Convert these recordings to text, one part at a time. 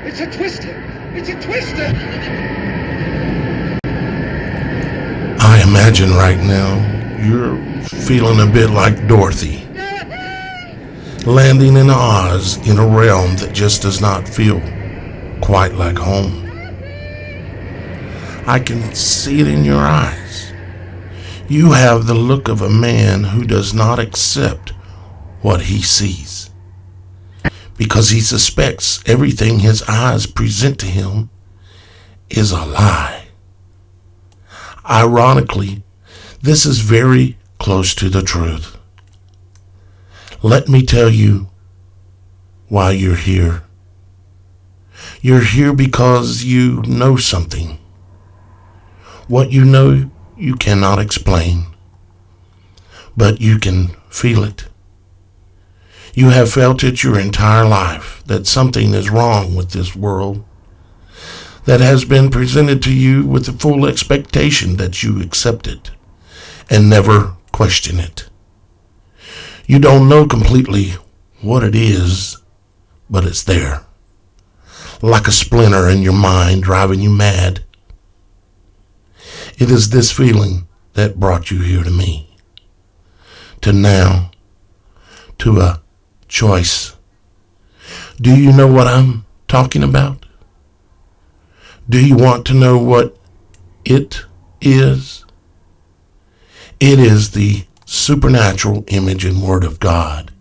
It's a twister! It's a twister! I imagine right now you're feeling a bit like Dorothy, landing in Oz in a realm that just does not feel quite like home. I can see it in your eyes. You have the look of a man who does not accept what he sees, because he suspects everything his eyes present to him is a lie. Ironically, this is very close to the truth. Let me tell you why you're here. You're here because you know something. What you know, you cannot explain, but you can feel it. You have felt it your entire life, that something is wrong with this world, that has been presented to you with the full expectation that you accept it and never question it. You don't know completely what it is, but it's there, like a splinter in your mind driving you mad. It is this feeling that brought you here to me, to now, to a choice. Do you know what I'm talking about? Do you want to know what it is? It is the supernatural image and word of God.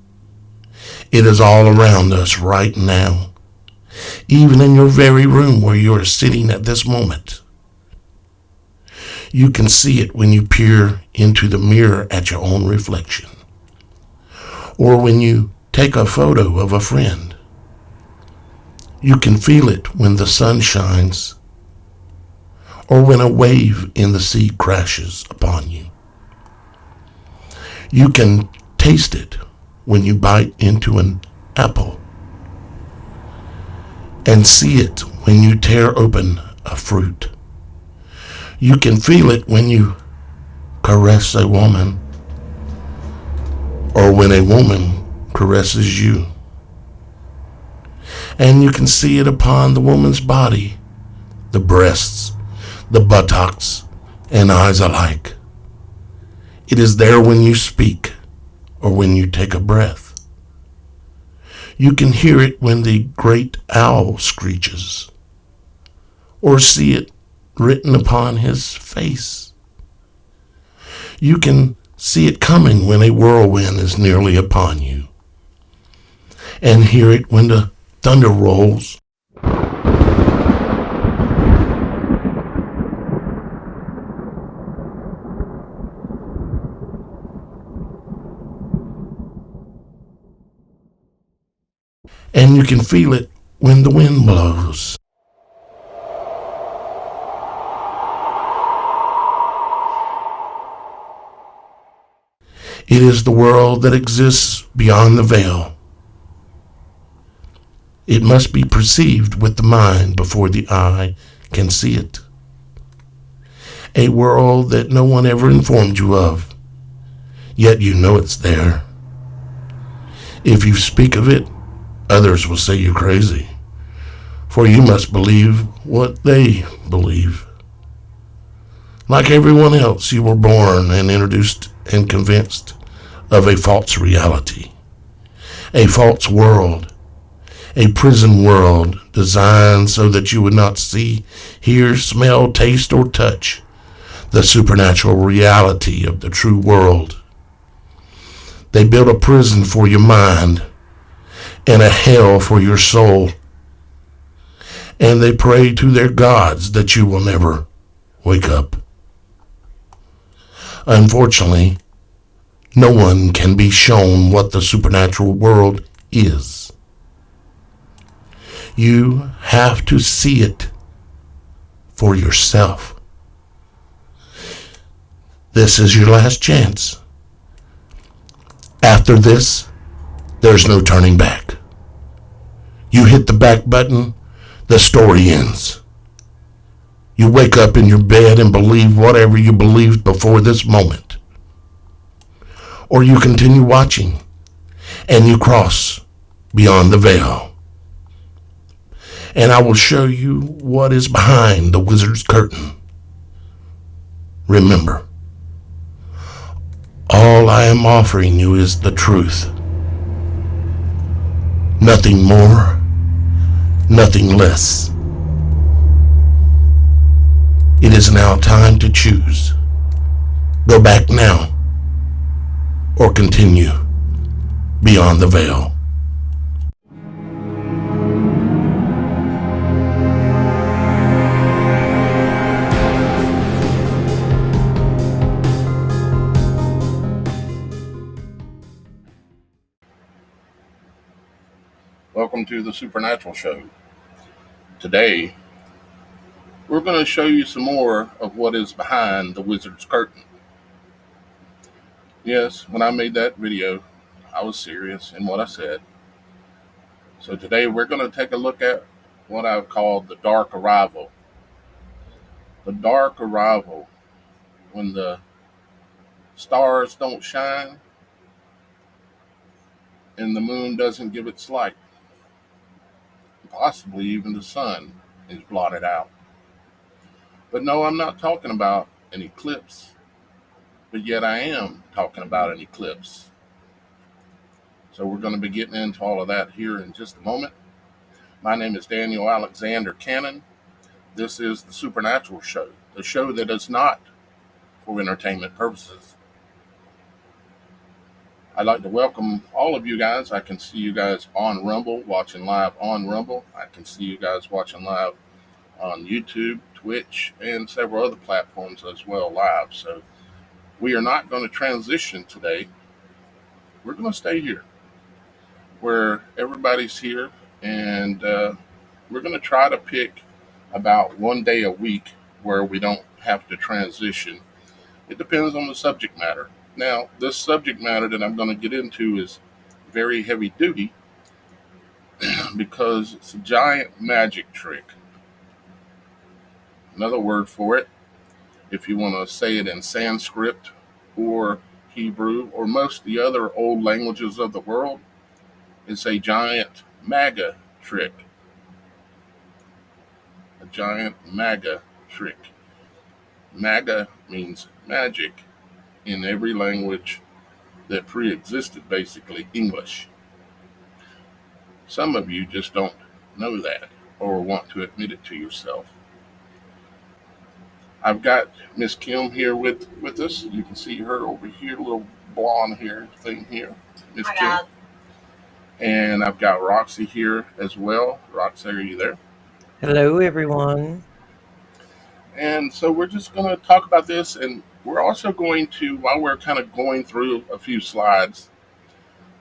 It is all around us right now, even in your very room where you are sitting at this moment. You can see it when you peer into the mirror at your own reflection, or when you take a photo of a friend. You can feel it when the sun shines, or when a wave in the sea crashes upon you. You can taste it when you bite into an apple, and see it when you tear open a fruit. You can feel it when you caress a woman, or when a woman caresses you. And you can see it upon the woman's body, the breasts, the buttocks, and eyes alike. It is there when you speak or when you take a breath. You can hear it when the great owl screeches, or see it written upon his face. You can see it coming when a whirlwind is nearly upon you, and hear it when the thunder rolls. And you can feel it when the wind blows. It is the world that exists beyond the veil. It must be perceived with the mind before the eye can see it. A world that no one ever informed you of, yet you know it's there. If you speak of it, others will say you're crazy, for you must believe what they believe. Like everyone else, you were born and introduced and convinced of a false reality, a false world, a prison world designed so that you would not see, hear, smell, taste, or touch the supernatural reality of the true world. They built a prison for your mind and a hell for your soul, and they pray to their gods that you will never wake up. Unfortunately, no one can be shown what the supernatural world is. You have to see it for yourself. This is your last chance. After this, there's no turning back. You hit the back button, the story ends. You wake up in your bed and believe whatever you believed before this moment. Or you continue watching and you cross beyond the veil. and I will show you what is behind the wizard's curtain. Remember, all I am offering you is the truth. Nothing more, nothing less. It is now time to choose. Go back now, or continue beyond the veil. Welcome to the Supernatural Show. Today, we're going to show you some more of what is behind the wizard's curtain. Yes, when I made that video, I was serious in what I said. So today, we're going to take a look at what I've called the dark arrival. The dark arrival, when the stars don't shine and the moon doesn't give its light. Possibly even the sun is blotted out. But no, I'm not talking about an eclipse, but yet I am talking about an eclipse. So we're going to be getting into all of that here in just a moment. My name is Daniel Alexander Cannon. This is the Supernatural Show, the show that is not for entertainment purposes. I'd like to welcome all of you guys. I can see you guys on Rumble, watching live on Rumble. I can see you guys watching live on YouTube, Twitch, and several other platforms as well live. So we are not going to transition today. We're going to stay here where everybody's here, and we're going to try to pick about one day a week where we don't have to transition. It depends on the subject matter. Now, this subject matter that I'm going to get into is very heavy duty because it's a giant magic trick. Another word for it, if you want to say it in Sanskrit or Hebrew or most of the other old languages of the world, it's a giant MAGA trick. A giant MAGA trick. MAGA means magic in every language that pre-existed, basically English. Some of you just don't know that or want to admit it to yourself. I've got Miss Kim here with us. You can see her over here, little blonde hair thing here, Miss Kim. And I've got Roxy here as well. Roxy, are you there? Hello, everyone. And so we're just going to talk about this, and we're also going to, while we're kind of going through a few slides,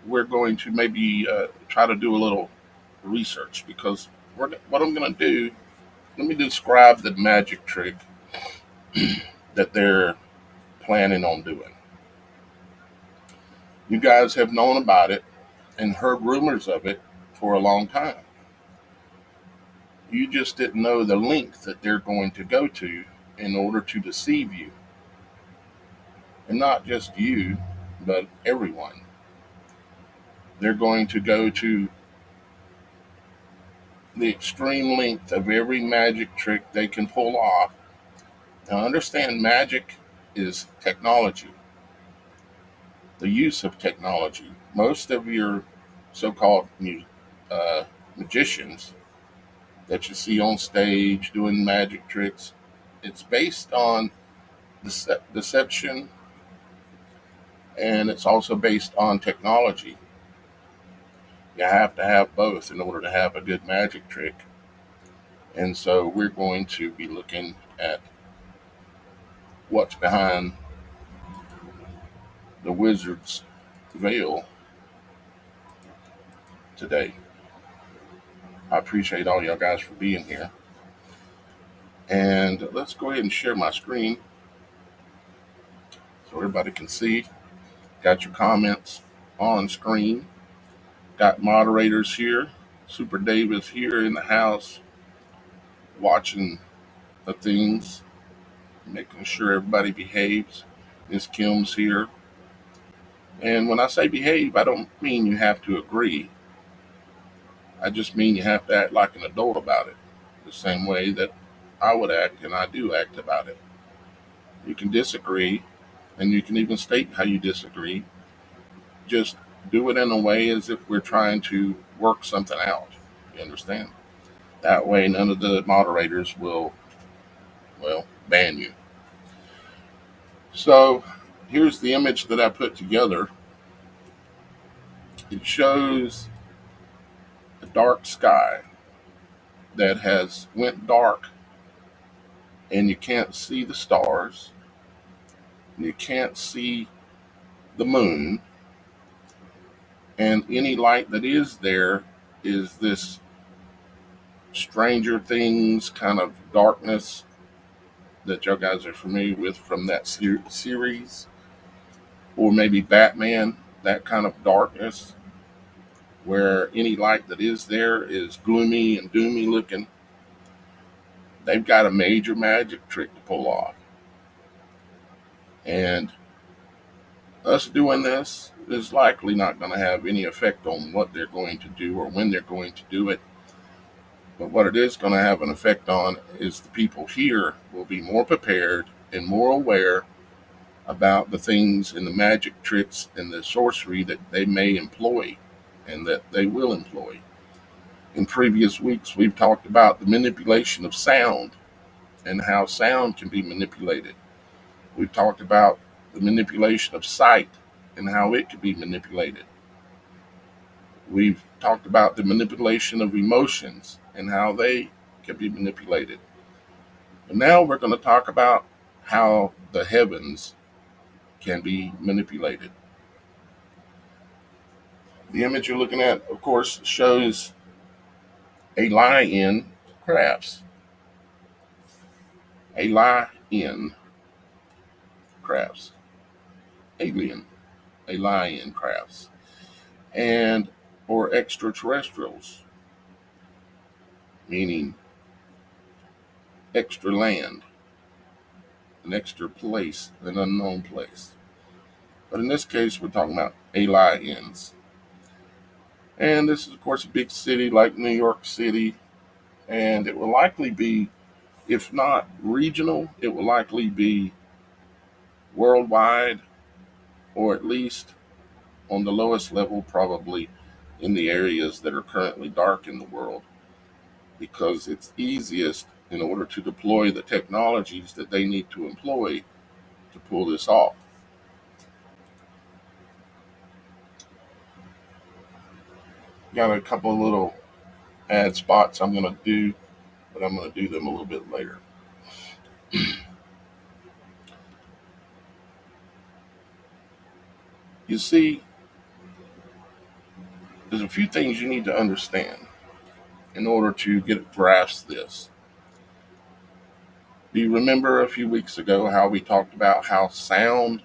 we're going to maybe try to do a little research, because what I'm going to do, let me describe the magic trick that they're planning on doing. You guys have known about it and heard rumors of it for a long time. You just didn't know the length that they're going to go to in order to deceive you. And not just you, but everyone. They're going to go to the extreme length of every magic trick they can pull off. Now understand, magic is technology. The use of technology. Most of your so-called magicians that you see on stage doing magic tricks, it's based on deception, and it's also based on technology. You have to have both in order to have a good magic trick. And so we're going to be looking at what's behind the wizard's veil today. I appreciate all y'all guys for being here. And let's go ahead and share my screen so everybody can see. Got your comments on screen. Got moderators here. Super Dave is here in the house watching the things, making sure everybody behaves. Miss Kim's here. And when I say behave, I don't mean you have to agree. I just mean you have to act like an adult about it, the same way that I would act and I do act about it. You can disagree, and you can even state how you disagree. Just do it in a way as if we're trying to work something out. You understand? That way, none of the moderators will, well, ban you. So, here's the image that I put together. It shows a dark sky that has went dark, and you can't see the stars, you can't see the moon, and any light that is there is this Stranger Things kind of darkness that y'all guys are familiar with from that series, or maybe Batman, that kind of darkness where any light that is there is gloomy and doomy looking. They've got a major magic trick to pull off. And us doing this is likely not going to have any effect on what they're going to do or when they're going to do it. But what it is going to have an effect on is the people here will be more prepared and more aware about the things and the magic tricks and the sorcery that they may employ and that they will employ. In previous weeks, we've talked about the manipulation of sound and how sound can be manipulated. We've talked about the manipulation of sight and how it can be manipulated. We've talked about the manipulation of emotions and how they can be manipulated. But now we're going to talk about how the heavens can be manipulated. The image you're looking at, of course, shows a lie-in crafts. A lie-in crafts. Alien. A lie-in crafts. And or extraterrestrials, meaning extra land, an extra place, an unknown place. But in this case, we're talking about aliens. And this is, of course, a big city like New York City. And it will likely be, if not regional, it will likely be worldwide, or at least on the lowest level, probably in the areas that are currently dark in the world, because it's easiest in order to deploy the technologies that they need to employ to pull this off. Got a couple of little ad spots I'm going to do, but I'm going to do them a little bit later. You see, there's a few things you need to understand in order to grasp this. Do you remember a few weeks ago how we talked about how sound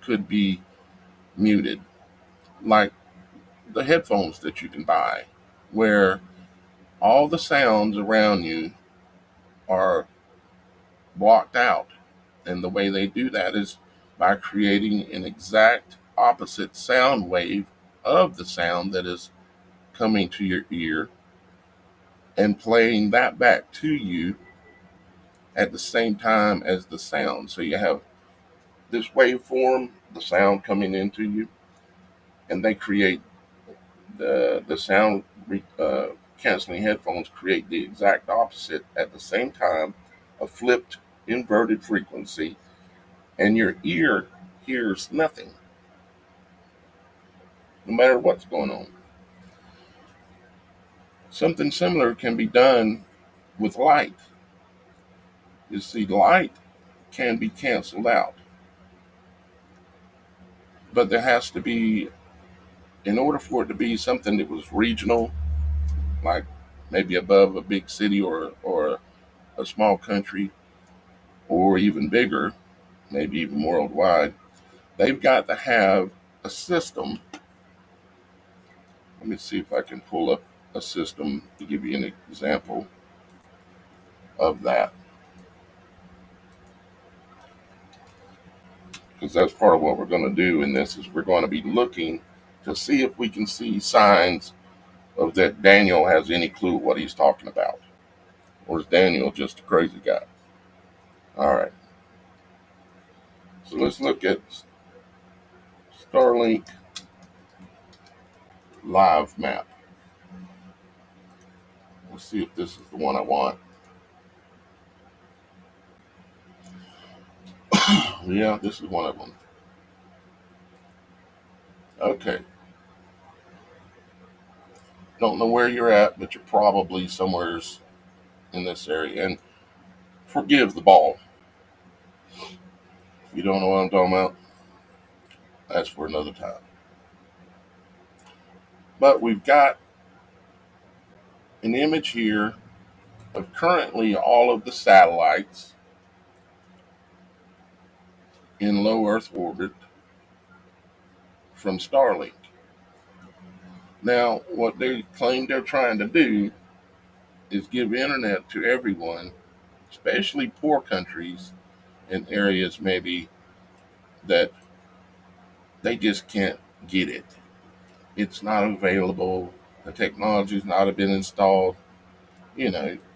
could be muted? Like the headphones that you can buy, where all the sounds around you are blocked out. And the way they do that is by creating an exact opposite sound wave of the sound that is coming to your ear and playing that back to you at the same time as the sound. So you have this waveform, the sound coming into you, and they create the sound canceling headphones create the exact opposite at the same time, a flipped inverted frequency, and your ear hears nothing, no matter what's going on. Something similar can be done with light. You see, light can be canceled out, but there has to be, in order for it to be something that was regional, like maybe above a big city or a small country, or even bigger, maybe even worldwide, they've got to have a system. Let me see if I can pull up a system to give you an example of that, because that's part of what we're going to do in this is we're going to be looking to see if we can see signs of that Daniel has any clue what he's talking about. Or is Daniel just a crazy guy? All right. So let's look at Starlink Live Map. Let's see if this is the one I want. Yeah, this is one of them. Okay. Don't know where you're at, but you're probably somewhere in this area. And forgive the ball. If you don't know what I'm talking about, that's for another time. But we've got an image here of currently all of the satellites in low Earth orbit from Starlink. Now, what they claim they're trying to do is give internet to everyone, especially poor countries and areas maybe that they just can't get it. It's not available. The technology's not been installed.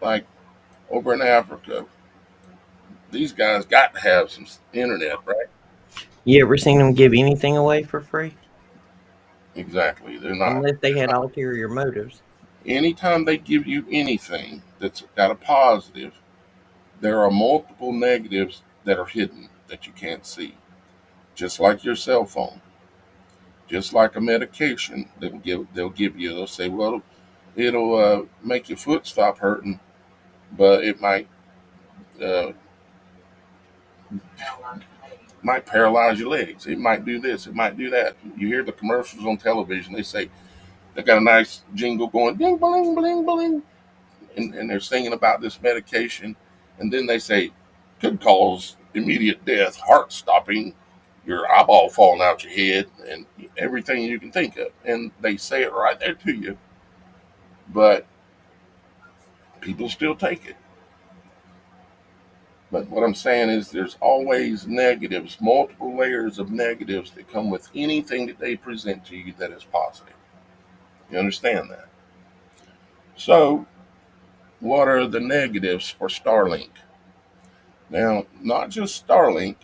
Like over in Africa, these guys got to have some internet, right? You ever seen them give anything away for free? Exactly. They're not. Unless they had ulterior motives. Anytime they give you anything that's got a positive, there are multiple negatives that are hidden that you can't see. Just like your cell phone, just like a medication, they'll say, well, it'll make your foot stop hurting, but it uh, might paralyze your legs. It might do this. It might do that. You hear the commercials on television. They say they got a nice jingle going, ding, bling, bling, bling, and they're singing about this medication, and then they say could cause immediate death, heart stopping, your eyeball falling out your head, and everything you can think of. And they say it right there to you, but people still take it. But what I'm saying is there's always negatives, multiple layers of negatives that come with anything that they present to you that is positive. You understand that? So, what are the negatives for Starlink? Now, not just Starlink,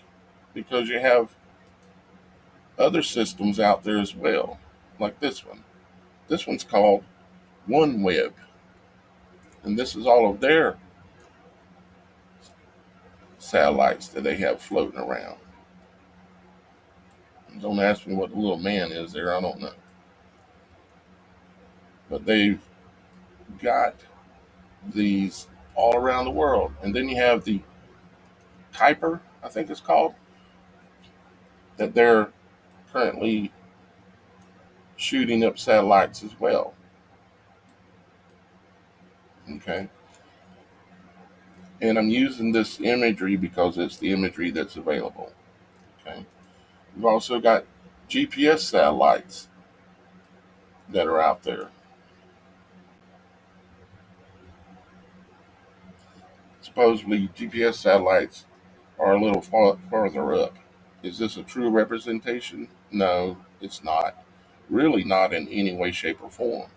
because you have other systems out there as well, like this one. This one's called OneWeb, and this is all of their satellites that they have floating around. Don't ask me what the little man is there, I don't know. But they've got these all around the world. And then you have the Kuiper, I think it's called, that they're currently shooting up satellites as well. Okay. And I'm using this imagery because it's the imagery that's available. Okay. We've also got GPS satellites that are out there. Supposedly, GPS satellites are a little farther up. Is this a true representation? No, it's not. Really, not in any way, shape, or form.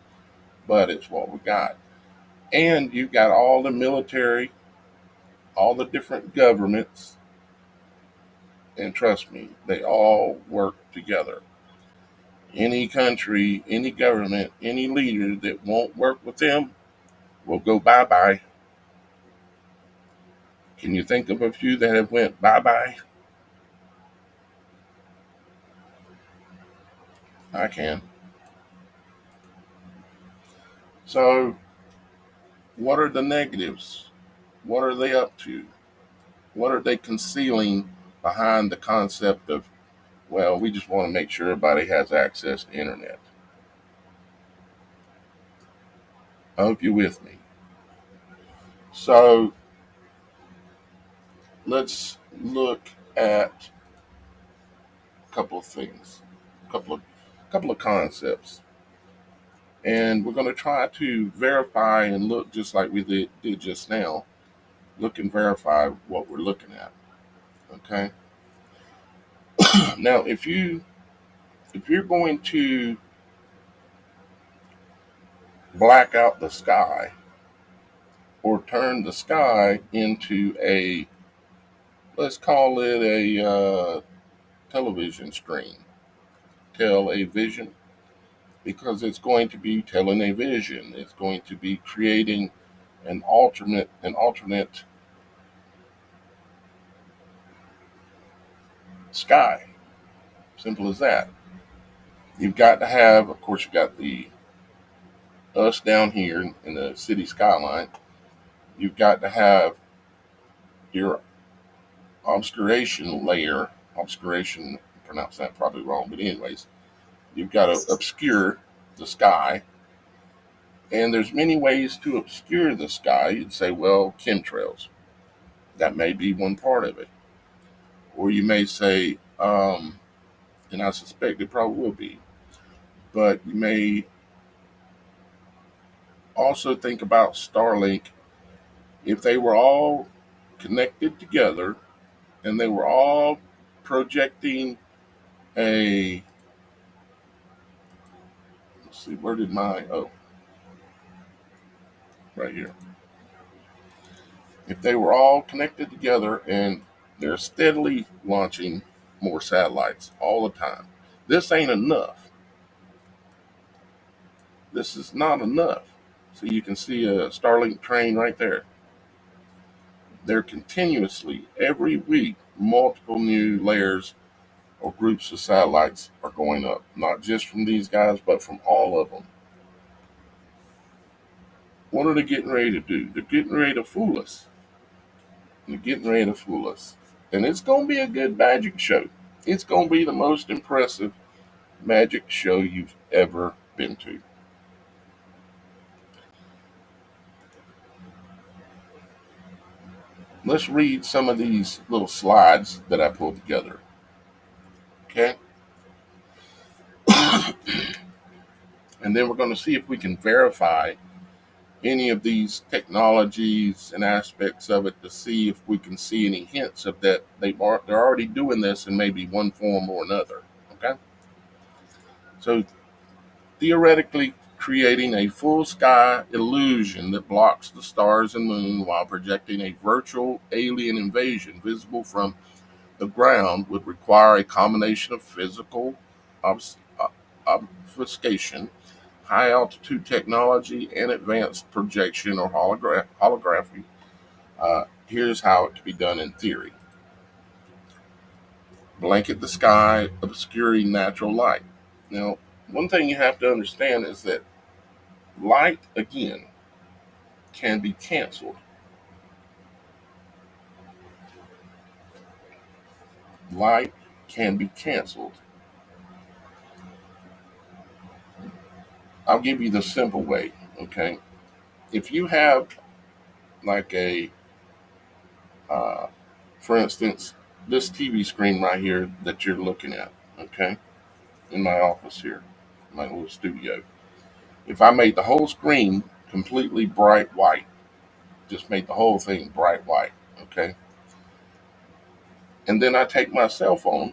But it's what we got. And you've got all the military, all the different governments, and trust me, they all work together. Any country, any government, any leader that won't work with them will go bye bye. Can you think of a few that have went bye bye? I can. So, what are the negatives? What are they up to? What are they concealing behind the concept of, well, we just want to make sure everybody has access to internet? I hope you're with me. So, let's look at a couple of things, a couple of concepts. And we're going to try to verify and look just like we did just now. Look and verify what we're looking at. Okay. Now, if you're going to black out the sky or turn the sky into a, let's call it a television screen, tell a vision, because it's going to be telling a vision. It's going to be creating an alternate sky. Simple as that. You've got to have, of course, you got the us down here in the city skyline. You've got to have your obscuration layer. Obscuration, pronounce that probably wrong, but anyways, you've got to obscure the sky. And there's many ways to obscure the sky. You'd say, well, chemtrails. That may be one part of it. Or you may say, and I suspect it probably will be, but you may also think about Starlink. If they were all connected together and they were all projecting a, let's see, where did my, oh, right here. If they were all connected together and they're steadily launching more satellites all the time, this ain't enough. This is not enough. So you can see a Starlink train right there. They're continuously, every week, multiple new layers or groups of satellites are going up, not just from these guys, but from all of them. What are they getting ready to do? They're getting ready to fool us. They're getting ready to fool us. And it's going to be a good magic show. It's going to be the most impressive magic show you've ever been to. Let's read some of these little slides that I pulled together. Okay? And then we're going to see if we can verify any of these technologies and aspects of it to see if we can see any hints of that they're already doing this in maybe one form or another. Okay? So theoretically creating a full sky illusion that blocks the stars and moon while projecting a virtual alien invasion visible from the ground would require a combination of physical obfuscation, high altitude technology, and advanced projection or holography. Here's how it to be done in theory. Blanket the sky, obscuring natural light. Now, one thing you have to understand is that light, again, can be canceled. Light can be canceled. I'll give you the simple way, okay? If you have like a, uh, for instance, this TV screen right here that you're looking at, okay, in my office here, my little studio. If I made the whole screen completely bright white, just made the whole thing bright white, okay, and then I take my cell phone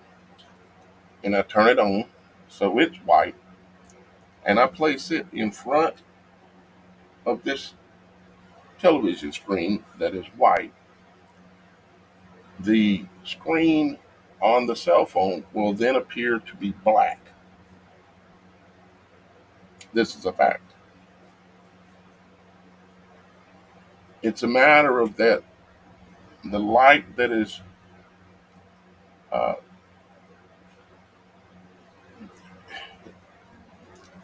and I turn it on so it's white, and I place it in front of this television screen that is white, the screen on the cell phone will then appear to be black. This is a fact. It's a matter of that the light that is, uh,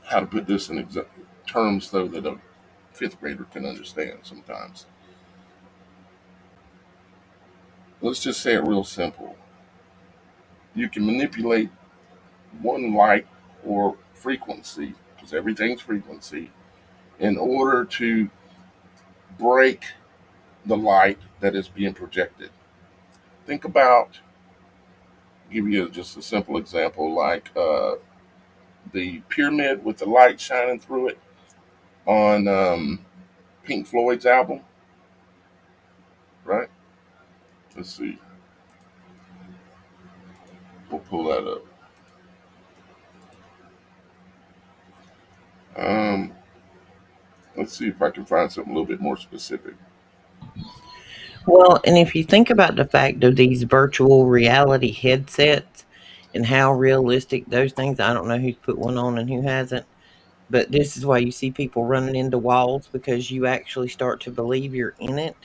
how to put this in terms though that a fifth grader can understand sometimes. Let's just say it real simple. You can manipulate one light or frequency, because everything's frequency, in order to break the light that is being projected. Think about, give you just a simple example, like the pyramid with the light shining through it on Pink Floyd's album, right? Let's see. We'll pull that up. Um, Let's see if I can find something a little bit more specific. Well, and if you think about the fact of these virtual reality headsets and how realistic those things, I don't know who's put one on and who hasn't, but this is why you see people running into walls because you actually start to believe you're in it.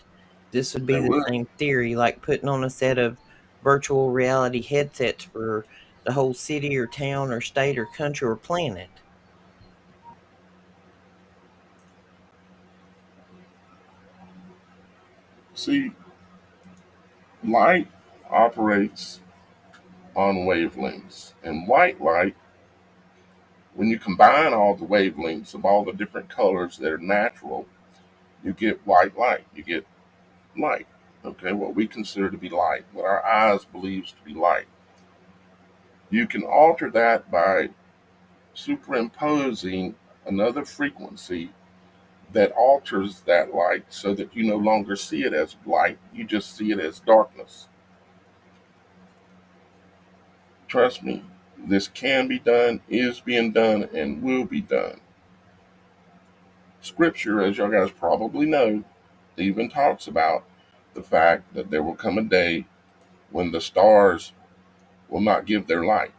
This would be That the would. same theory, like putting on a set of virtual reality headsets for the whole city or town or state or country or planet. See, light operates on wavelengths, and white light, when you combine all the wavelengths of all the different colors that are natural, you get white light. You get light. Okay, what we consider to be light, what our eyes believes to be light. You can alter that by superimposing another frequency that alters that light so that you no longer see it as light, you just see it as darkness. Trust me, this can be done, is being done, and will be done. Scripture, as y'all guys probably know, even talks about the fact that there will come a day when the stars will not give their light.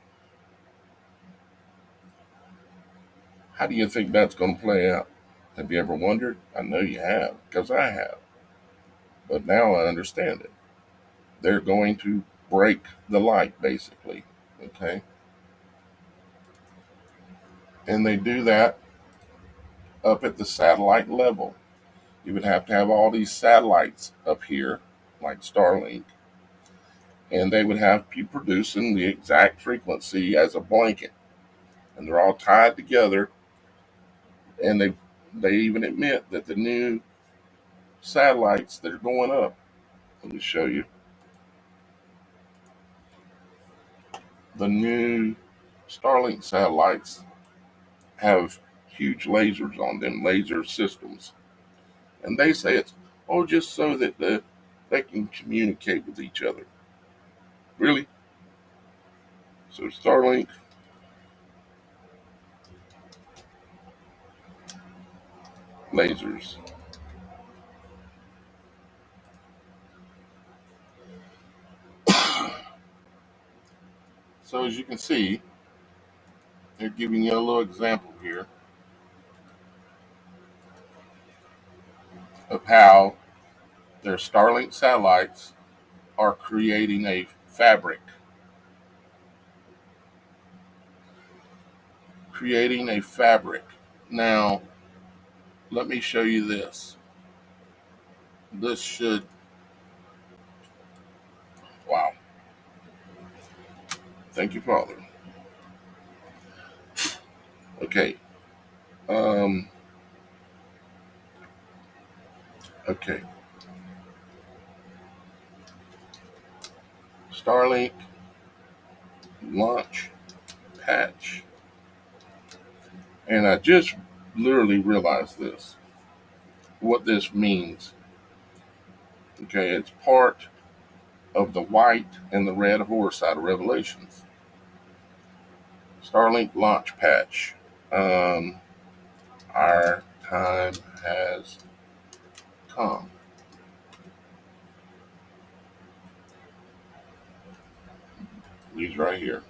How do you think that's going to play out? Have you ever wondered? I know you have, because I have. But now I understand it. They're going to break the light, basically. Okay? And they do that up at the satellite level. You would have to have all these satellites up here, like Starlink, and they would have to be producing the exact frequency as a blanket. And they're all tied together, and they even admit that the new satellites that are going up, let me show you, the new Starlink satellites have huge lasers on them, laser systems. And they say it's, oh, just so that they can communicate with each other. Really? So Starlink lasers. So as you can see, they're giving you a little example here of how their Starlink satellites are creating a fabric. Creating a fabric. Now, let me show you this. This should, wow. Thank you, Father. Okay. Um, okay. Starlink launch patch. And I just literally realized this. What this means. Okay, it's part of the white and the red horse out of Revelations. Starlink launch patch. Our time has come. These right here.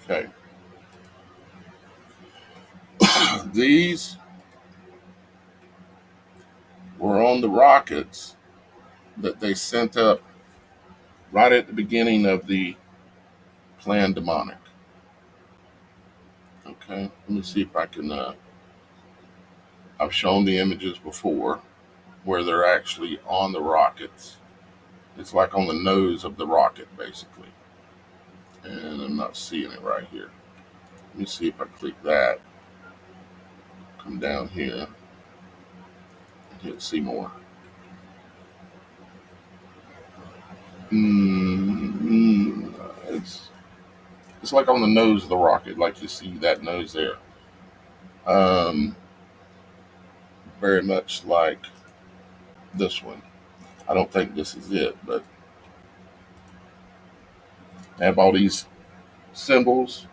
Okay. These were on the rockets that they sent up right at the beginning of the planned demonic. Okay. Let me see if I can. I've shown the images before where they're actually on the rockets. It's like on the nose of the rocket, basically. And I'm not seeing it right here. Let me see if I click that. Come down here and hit see more. It's like on the nose of the rocket, like you see that nose there. Um, Very much like this one. I don't think this is it, but they have all these symbols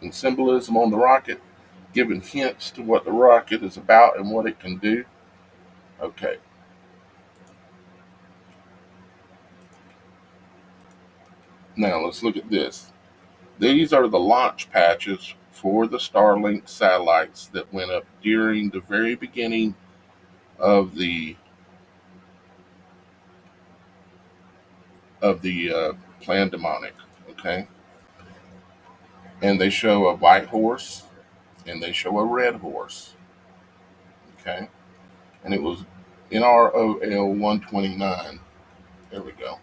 and symbolism on the rocket, giving hints to what the rocket is about and what it can do. Okay. Now let's look at this. These are the launch patches for the Starlink satellites that went up during the very beginning of the pandemonic. Okay, and they show a white horse and they show a red horse. Okay, and it was NROL 129. There we go.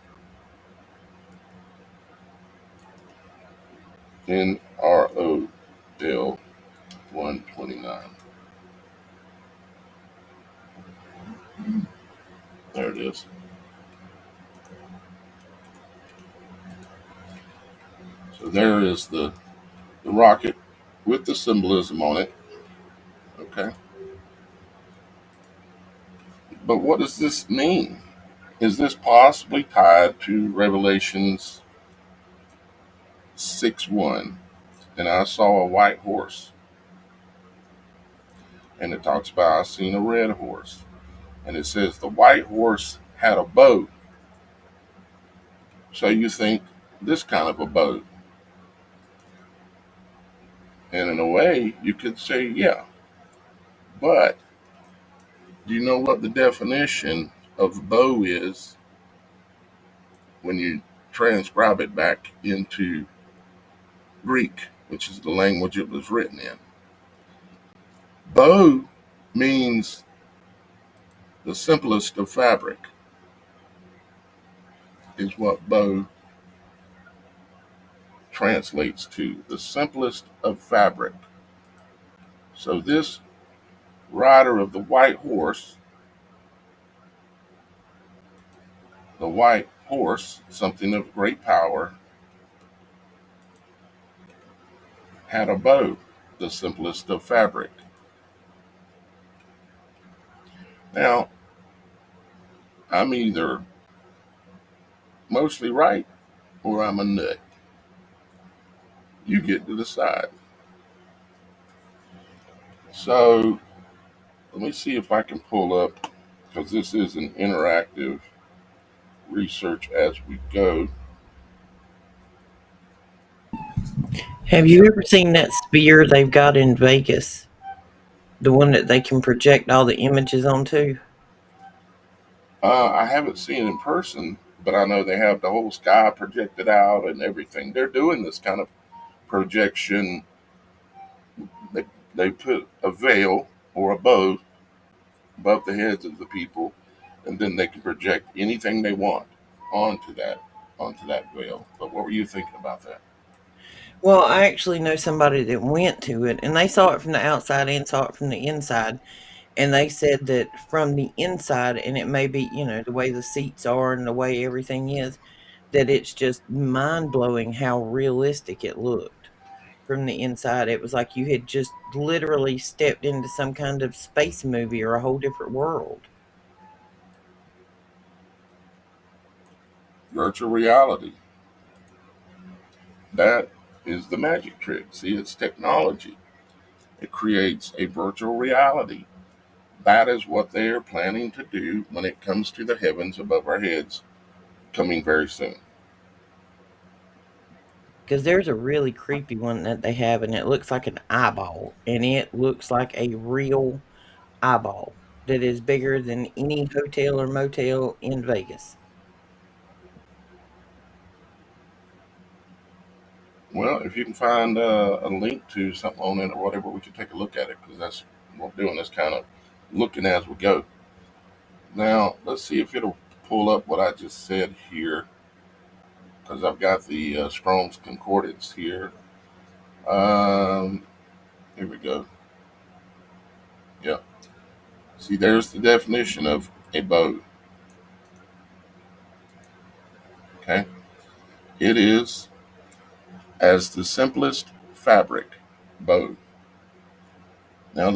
NROL 129. There it is. So there is the rocket with the symbolism on it. Okay. But what does this mean? Is this possibly tied to Revelations 6:1? And I saw a white horse. And it talks about I seen a red horse. And it says the white horse had a bow. So you think this kind of a bow. And in a way, you could say, yeah. But do you know what the definition of bow is when you transcribe it back into Greek, which is the language it was written in? Bow means the simplest of fabric, is what bow translates to. The simplest of fabric. So this rider of the white horse, something of great power, had a bow, the simplest of fabric. Now, I'm either mostly right or I'm a nut. You get to decide. So let me see if I can pull up, because this is an interactive research as we go. Have you ever seen that sphere they've got in Vegas? The one that they can project all the images onto? I haven't seen it in person, but I know they have the whole sky projected out and everything. They're doing this kind of projection. They put a veil or a bow above the heads of the people, and then they can project anything they want onto that veil. But what were you thinking about that? Well, I actually know somebody that went to it, and they saw it from the outside and saw it from the inside. And they said that from the inside, and it may be, the way the seats are and the way everything is, that it's just mind blowing how realistic it looked from the inside. It was like you had just literally stepped into some kind of space movie or a whole different world. Virtual reality. That is the magic trick. See, it's technology. It creates a virtual reality. That is what they are planning to do when it comes to the heavens above our heads, coming very soon. Because there's a really creepy one that they have, and it looks like an eyeball, and it looks like a real eyeball that is bigger than any hotel or motel in Vegas. Well, if you can find a link to something on it or whatever, we can take a look at it, because that's what we're doing, is kind of looking as we go. Now, let's see if it'll pull up what I just said here, because I've got the Strong's Concordance here. Here we go. Yeah. See, there's the definition of a bow. Okay. It is as the simplest fabric bow. Now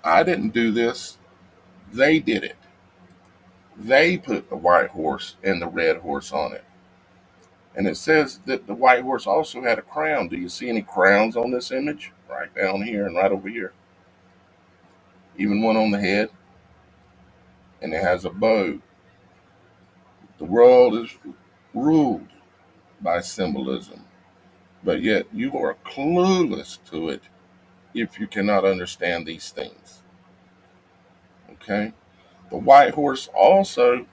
I didn't do this. They did it. They put the white horse and the red horse on it. And it says that the white horse also had a crown. Do you see any crowns on this image? Right down here and right over here. Even one on the head. And it has a bow. The world is ruled by symbolism, but yet you are clueless to it if you cannot understand these things. Okay? The white horse also,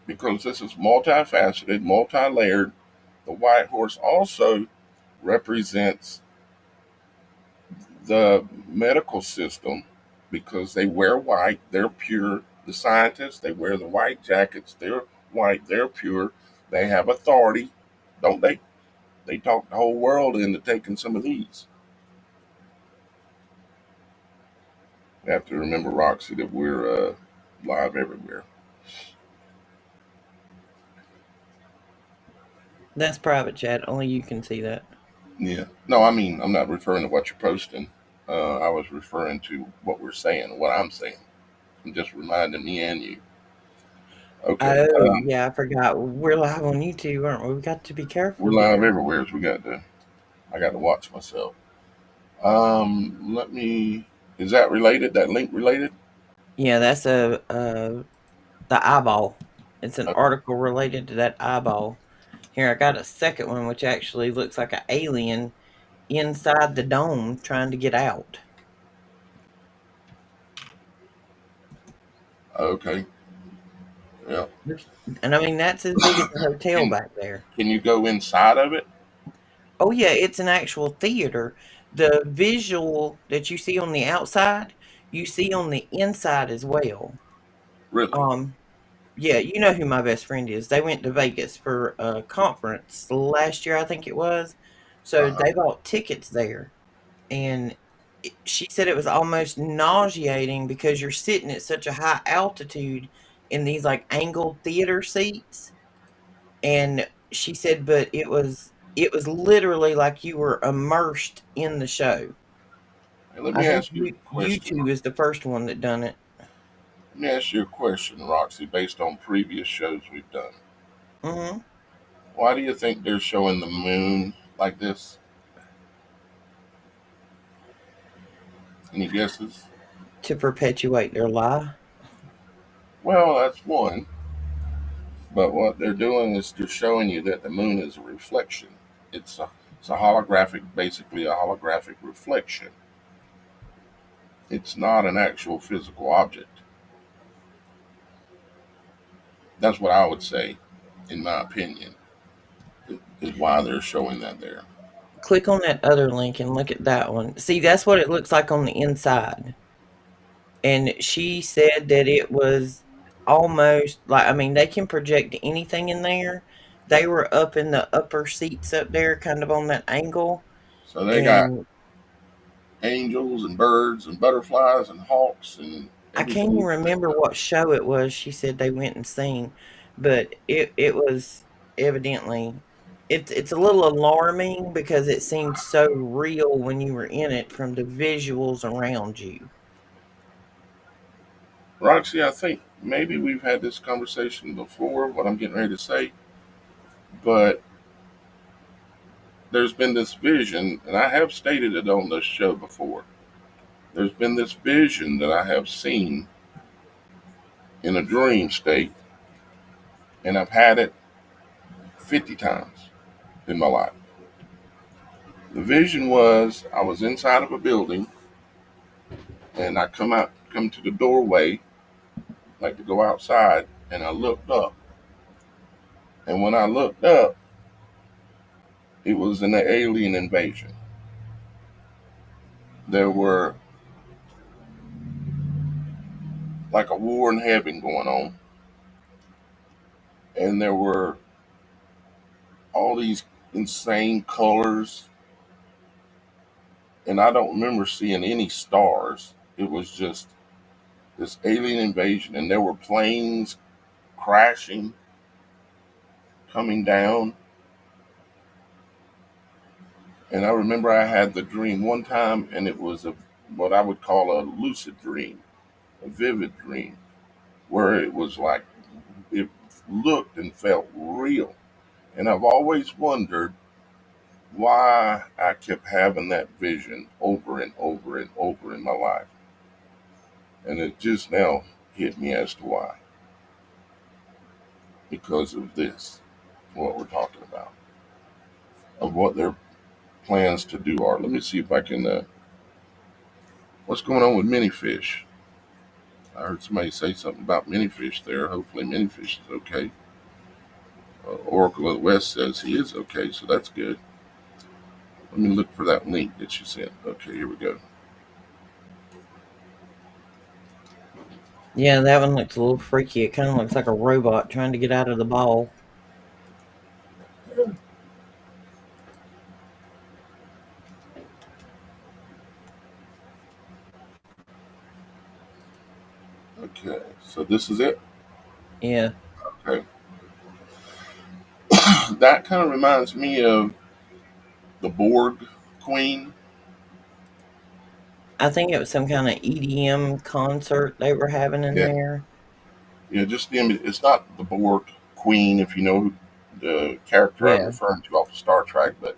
because this is multifaceted, multi-layered, the white horse also represents the medical system because they wear white, they're pure. The scientists, they wear the white jackets, they're white, they're pure. They have authority, don't they? They talk the whole world into taking some of these. You have to remember, Roxy, that we're live everywhere. That's private chat. Only you can see that. Yeah. No, I mean, I'm not referring to what you're posting. I was referring to what we're saying, what I'm saying. I'm just reminding me and you. Okay. Oh, yeah, I forgot. We're live on YouTube, aren't we? We got to be We're careful live here. everywhere. So I got to watch myself. Let me, is that related? That link related? Yeah, that's the eyeball. It's an Uh, article related to that eyeball. Here, I got a second one, which actually looks like an alien inside the dome trying to get out. okay. Yeah. And I mean, that's as big as a hotel Can back there. can you go inside of it? Oh, yeah, it's an actual theater. The visual that you see on the outside, you see on the inside as well. Really? Um, yeah, you know who my best friend is. They went to Vegas for a conference last year, I think it was. So Uh-huh. they bought tickets there. And she said it was almost nauseating because you're sitting at such a high altitude in these like angled theater seats. And she said, but it was literally like you were immersed in the show. Hey, let I me think ask you a question. YouTube is the first one that done it. Let me ask you a question, Roxy, based on previous shows we've done. Hmm. Why do you think they're showing the moon like this? Any guesses? To perpetuate their lie. Well, that's one. But what they're doing is they're showing you that the moon is a reflection. It's a holographic, basically a holographic reflection. It's not an actual physical object. That's what I would say, in my opinion, is why they're showing that there. Click on that other link and look at that one. See, that's what it looks like on the inside. And she said that it was almost like, I mean, they can project anything in there. They were up in the upper seats up there, kind of on that angle. So they got And angels and birds and butterflies and hawks and I can't even everything. remember what show it was she said they went and seen, but it was evidently it's a little alarming because it seemed so real when you were in it from the visuals around you. Roxy, I think maybe we've had this conversation before, what I'm getting ready to say, but there's been this vision, and I have stated it on this show before. There's been this vision that I have seen in a dream state, and I've had it 50 times in my life. The vision was I was inside of a building, and I come to the doorway, like to go outside, and I looked up. And when I looked up, it was an alien invasion. There were like a war in heaven going on, and there were all these insane colors, and I don't remember seeing any stars. It was just this alien invasion, and there were planes crashing, coming down. And I remember I had the dream one time, and it was what I would call a lucid dream, a vivid dream, where it was like it looked and felt real. And I've always wondered why I kept having that vision over and over and over in my life. And it just now hit me as to why. Because of this, what we're talking about, of what their plans to do are. Let me see if I can. What's going on with Minifish? I heard somebody say something about Minifish there. Hopefully, Minifish is okay. Oracle of the West says he is okay, so that's good. Let me look for that link that you sent. Okay, here we go. Yeah, that one looks a little freaky. It kind of looks like a robot trying to get out of the ball. Okay, so this is it. Yeah. Okay, that kind of reminds me of the Borg Queen. I think it was some kind of EDM concert they were having in Yeah, there. yeah. Just the image. It's not the Borg Queen, if you know who the character I'm Yeah. referring to off of Star Trek, but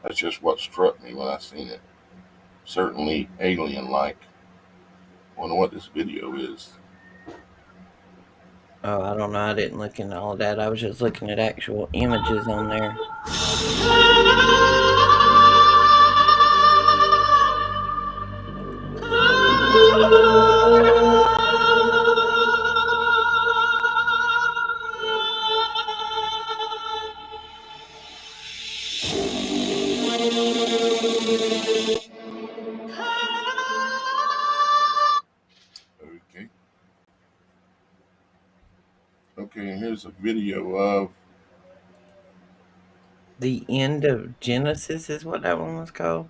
that's just what struck me when I seen it. Certainly alien-like. Wonder what this video is. Oh, I don't know. I didn't look into all that. I was just looking at actual images on there. Okay. Okay, and here's a video of. The End of Genesis is what that one was called.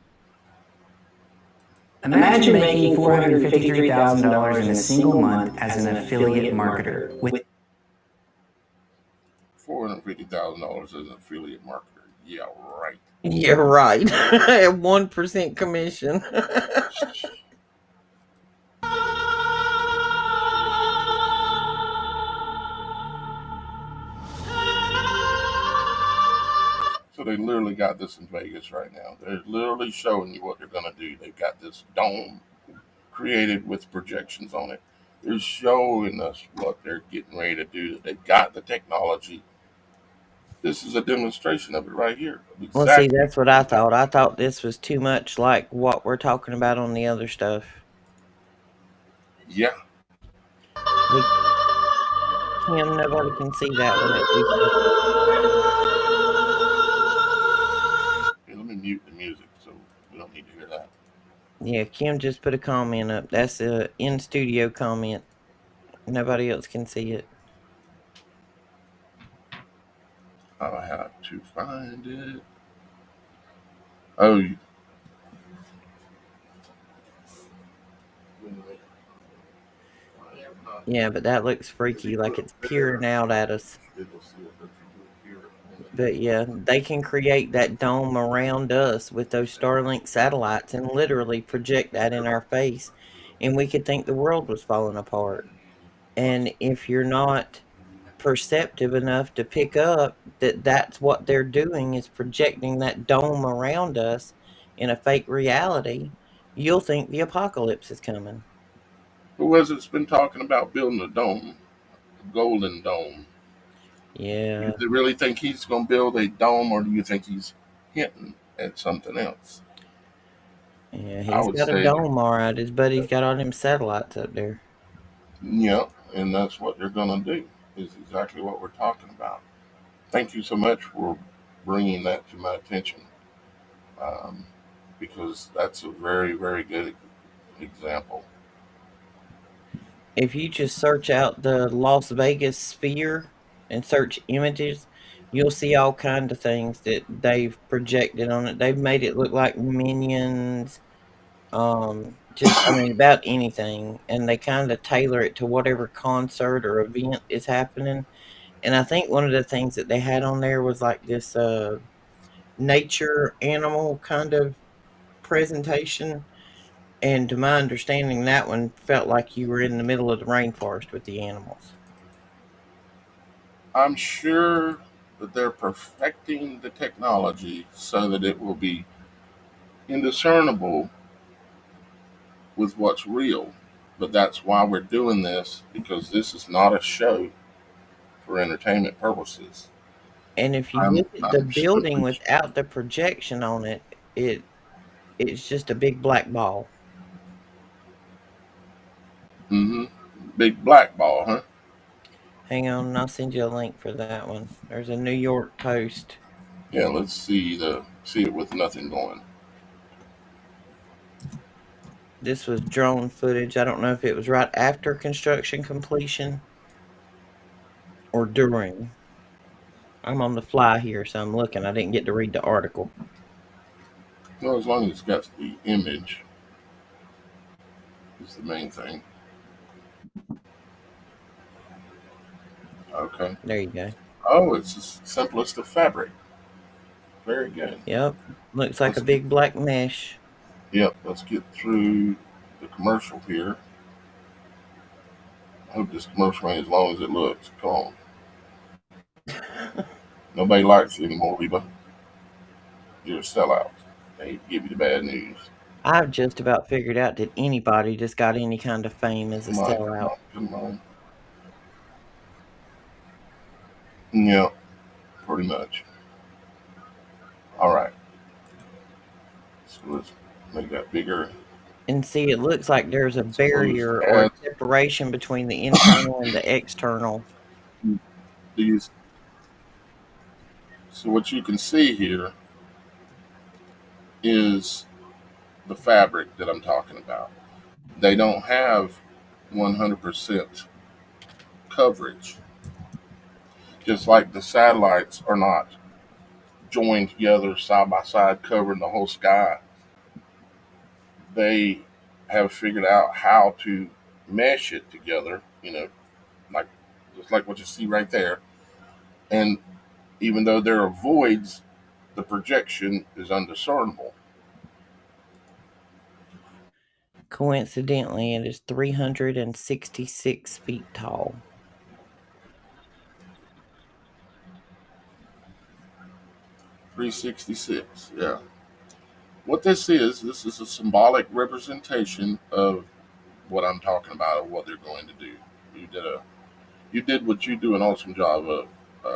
Imagine making $453,000 in a single month as an affiliate marketer with $450,000 as an affiliate marketer. Yeah, right. Yeah, right. At 1% commission. So they literally got this in Vegas right now. They're literally showing you what they're going to do. They've got this dome created with projections on it. They're showing us what they're getting ready to do. They've got the technology. This is a demonstration of it right here. Well, see, Exactly. that's what I thought. I thought this was too much like what we're talking about on the other stuff. Yeah. But Kim, nobody can see that one at least. Here, let me mute the music so we don't need to hear that. Yeah, Kim just put a comment up. That's a in-studio comment. Nobody else can see it. I have to find it. Oh, Yeah, but that looks freaky, like it's peering out at us. But yeah, they can create that dome around us with those Starlink satellites and literally project that in our face. And we could think the world was falling apart. And if you're not perceptive enough to pick up that that's what they're doing is projecting that dome around us in a fake reality, you'll think the apocalypse is coming. who has it's been talking about building a dome, a golden dome? Yeah. Do you really think he's going to build a dome, or do you think he's hinting at something else? Yeah, I he's would got a say, dome, all right. His buddy's got all them satellites up there. yeah, and that's what they're going to do. Is exactly what we're talking about. Thank you so much for bringing that to my attention, um, because that's a very, very good example. If you just search out the Las Vegas sphere and search images, you'll see all kind of things that they've projected on it. They've made it look like minions, just I mean about anything, and they kind of tailor it to whatever concert or event is happening. And I think one of the things that they had on there was like this nature animal kind of presentation. And to my understanding, that one felt like you were in the middle of the rainforest with the animals. I'm sure that they're perfecting the technology so that it will be indiscernible with what's real. But that's why we're doing this, because this is not a show for entertainment purposes. And if you I'm look at the I'm building strictly without the projection on it, it's just a big black ball. hmm big black ball, huh? Hang on, and I'll send you a link for that one. There's a New York Post. Yeah, let's see it with nothing going. This was drone footage. I don't know if it was right after construction completion or during. I'm on the fly here, so I'm looking. I didn't get to read the article. Well, as long as it's got the image is the main thing. Okay. There you go. Oh, it's the simplest of fabric. Very good. Yep. Looks like a Let's get big black mesh. let's get through the commercial here. I hope this commercial ain't as long as it looks. Come on. Nobody likes you anymore, Reba. You're a sellout. They give you the bad news. I've just about figured out that anybody that's got any kind of fame is a Come on, come sellout. on, come on. Yeah, pretty much. All right. So let's make that bigger. And see, it looks like there's a Let's close barrier the or a ads. separation between the internal and the external. These. So what you can see here is the fabric that I'm talking about. They don't have 100% coverage, just like the satellites are not joined together side by side, covering the whole sky. They have figured out how to mesh it together, like just like what you see right there. And even though there are voids, the projection is undiscernible. Coincidentally, it is 366 feet tall. 366, yeah. What this is a symbolic representation of what I'm talking about, of what they're going to do. You did what you do an awesome job of,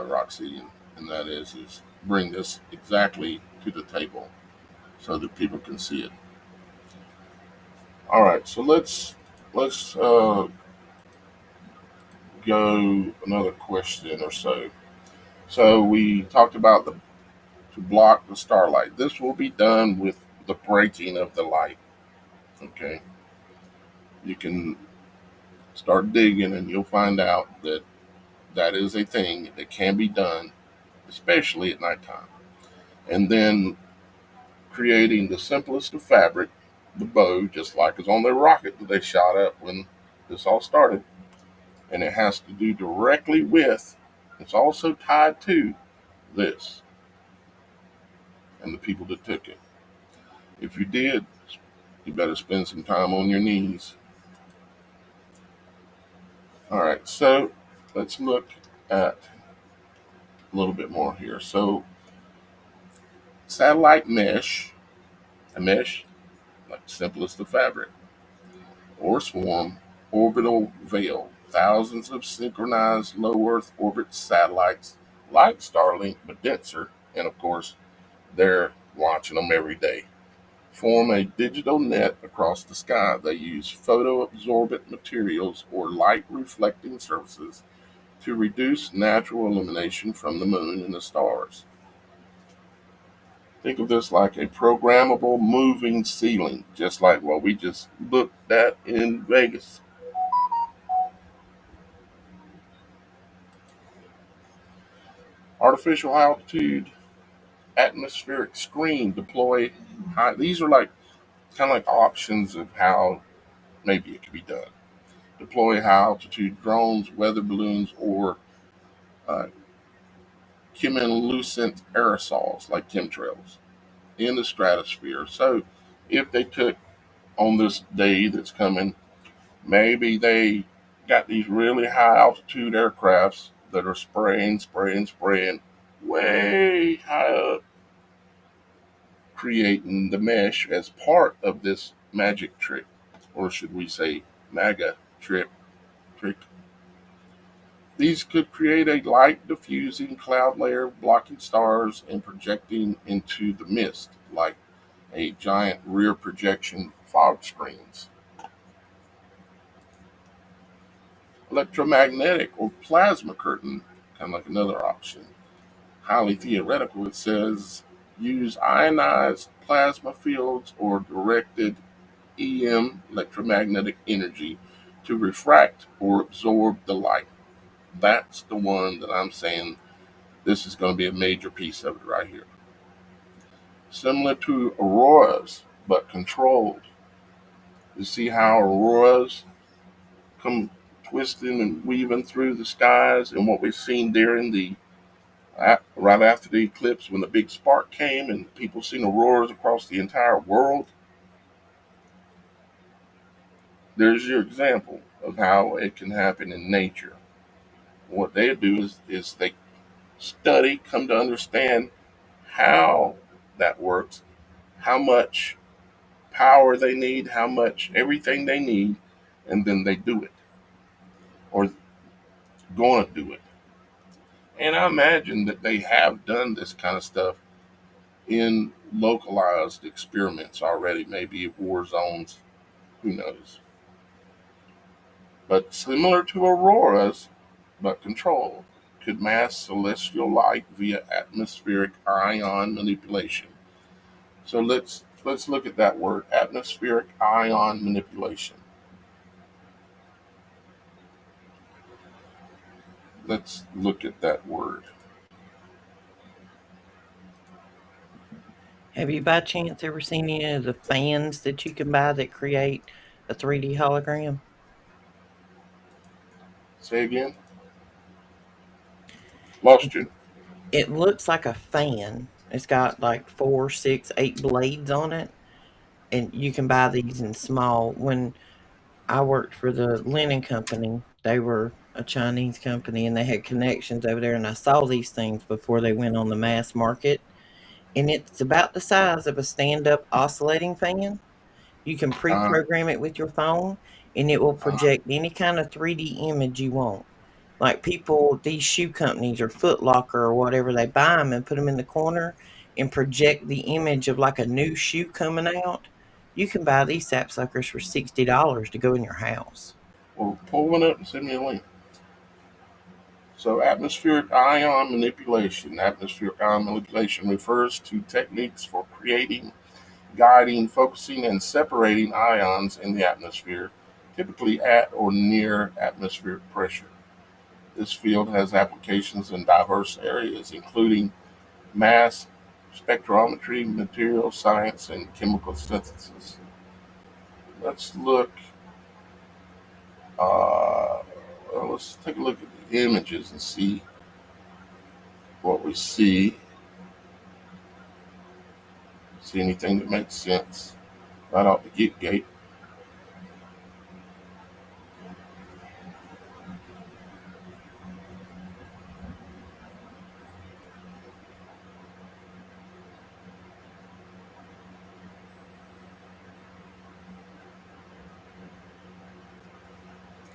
Roxy, and that is bring this exactly to the table so that people can see it. All right, so let's go another question or so. So we talked about the to block the starlight. This will be done with the breaking of the light. Okay, you can start digging, and you'll find out that that is a thing that can be done, especially at nighttime. And then creating the simplest of fabric, the bow, just like it's on their rocket that they shot up when this all started. And it has to do directly with, it's also tied to this and the people that took it. If you did, you better spend some time on your knees. All right, so let's look at a little bit more here. So, satellite mesh, a mesh like simplest of fabric, or swarm, orbital veil, thousands of synchronized low Earth orbit satellites like Starlink, but denser, and of course, they're launching them every day. Form a digital net across the sky. They use photo-absorbent materials or light-reflecting surfaces to reduce natural illumination from the moon and the stars. Think of this like a programmable moving ceiling, just like what we just looked at in Vegas. Artificial altitude, atmospheric screen, deploy high. These are like kind of like options of how maybe it could be done. Deploy high altitude drones, weather balloons, or uh, chemiluminescent aerosols like chemtrails in the stratosphere. So if they took on this day that's coming, maybe they got these really high altitude aircrafts that are spraying, spraying, spraying. way high up, creating the mesh as part of this magic trick, or should we say MAGA trick. These could create a light diffusing cloud layer, blocking stars and projecting into the mist like a giant rear projection fog screens. Electromagnetic or plasma curtain, kind of like another option. Highly theoretical, it says use ionized plasma fields or directed EM electromagnetic energy to refract or absorb the light. That's the one that I'm saying this is going to be a major piece of it right here. Similar to auroras, but controlled. You see how auroras come twisting and weaving through the skies, and what we've seen during the right after the eclipse when the big spark came and people seen auroras across the entire world. There's your example of how it can happen in nature. What they do is they study, come to understand how that works, how much power they need, how much everything they need, and then they do it or going to do it. And I imagine that they have done this kind of stuff in localized experiments already, maybe war zones, who knows. But similar to auroras, but controlled, could mask celestial light via atmospheric ion manipulation. So let's look at that word, atmospheric ion manipulation. Let's look at that word. Have you by chance ever seen any of the fans that you can buy that create a 3D hologram? Say again. Lost you. It looks like a fan. It's got like 4, 6, 8 blades on it, and you can buy these in small. When I worked for the linen company, they were a Chinese company, and they had connections over there, and I saw these things before they went on the mass market, and it's about the size of a stand-up oscillating fan. You can Uh, pre-program it with your phone, and it will uh, project any kind of 3D image you want. Like people, these shoe companies or Foot Locker or whatever, they buy them and put them in the corner and project the image of like a new shoe coming out. You can buy these sapsuckers for $60 to go in your house. well, pull one up and send me a link. So, atmospheric ion manipulation. Atmospheric ion manipulation refers to techniques for creating, guiding, focusing, and separating ions in the atmosphere, typically at or near atmospheric pressure. This field has applications in diverse areas, including mass spectrometry, material science, and chemical synthesis. Let's look. Let's take a look at the images and see what we see. See anything that makes sense right out the gate.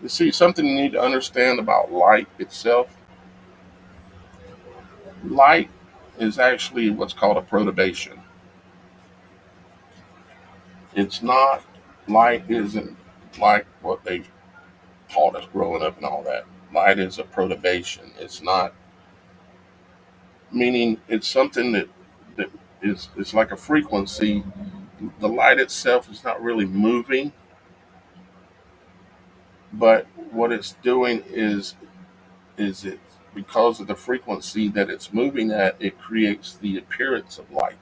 You see, something you need to understand about light itself. Light is actually what's called a perturbation. It's not, light isn't like what they taught us growing up and all that. Light is a perturbation. It's not, meaning it's something that is, it's like a frequency. The light itself is not really moving, but what it's doing is it, because of the frequency that it's moving at, it creates the appearance of light.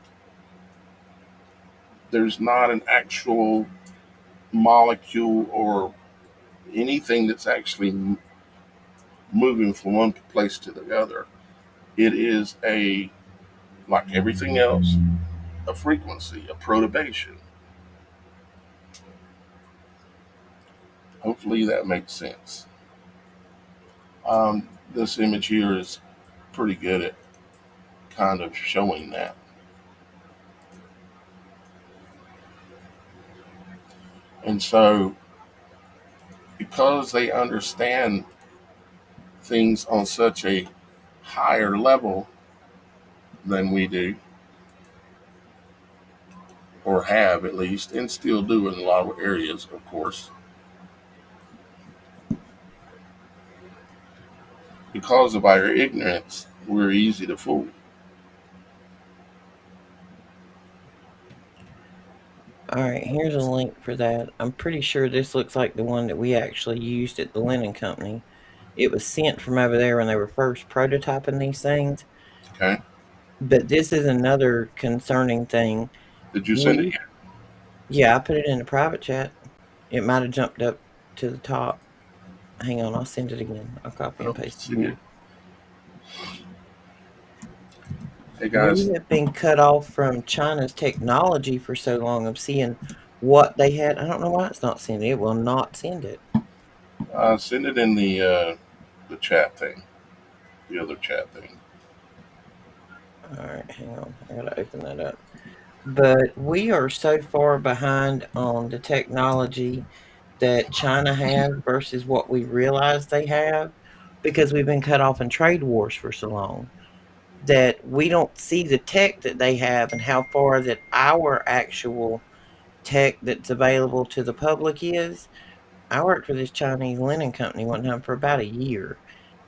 There's not an actual molecule or anything that's actually moving from one place to the other. It is a, like everything else, a frequency, a perturbation. Hopefully that makes sense. This image here is pretty good at kind of showing that. And so, because they understand things on such a higher level than we do, or have at least, and still do in a lot of areas, of course, because of our ignorance, we're easy to fool. All right, here's a link for that. I'm pretty sure this looks like the one that we actually used at the linen company. It was sent from over there when they were first prototyping these things. Okay? But this is another concerning thing. Did you send it yet? Yeah, I put it in the private chat. It might have jumped up to the top. Hang on, I'll send it again. I'll copy I and don't paste see it it. again. Hey We guys, have been cut off from China's technology for so long of seeing what they had. I don't know why it's not sending it. It will not send it. send it in the chat thing, the other chat thing. All right, hang on. I gotta open that up. But we are so far behind on the technology that China has versus what we realize they have because we've been cut off in trade wars for so long that we don't see the tech that they have and how far that our actual tech that's available to the public is. I worked for this Chinese linen company one time for about a year,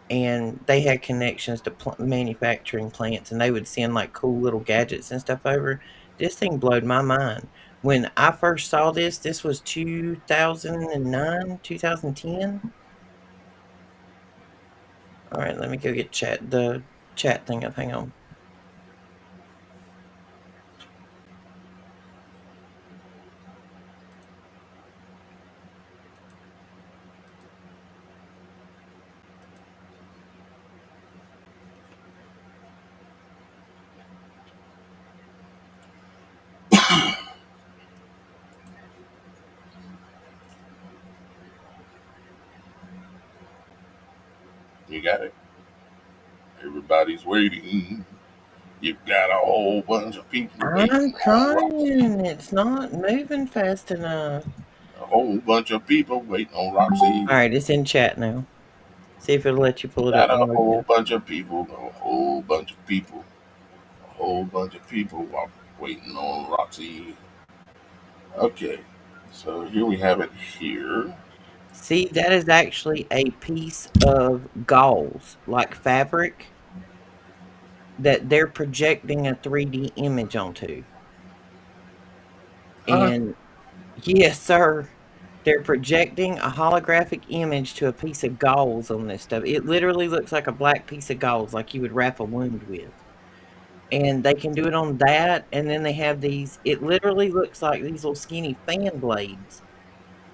and they had connections to manufacturing plants, and they would send like cool little gadgets and stuff over. This thing blowed my mind. When I first saw this was 2009, 2010. All right, let me go get the chat thing up. Hang on. You got it. Everybody's waiting. You've got a whole bunch of people I'm waiting on Roxy. trying. It's not moving fast enough. A whole bunch of people waiting on Roxy. All right, it's in chat now. See if it'll let you pull it up Got and a load whole it. bunch of people. A whole bunch of people. A whole bunch of people waiting on Roxy. Okay, so here we have it here. See, that is actually a piece of gauze, like fabric, that they're projecting a 3D image onto. Huh? And yes, sir, they're projecting a holographic image to a piece of gauze on this stuff. It literally looks like a black piece of gauze, like you would wrap a wound with. And they can do it on that, and then they have these, it literally looks like these little skinny fan blades.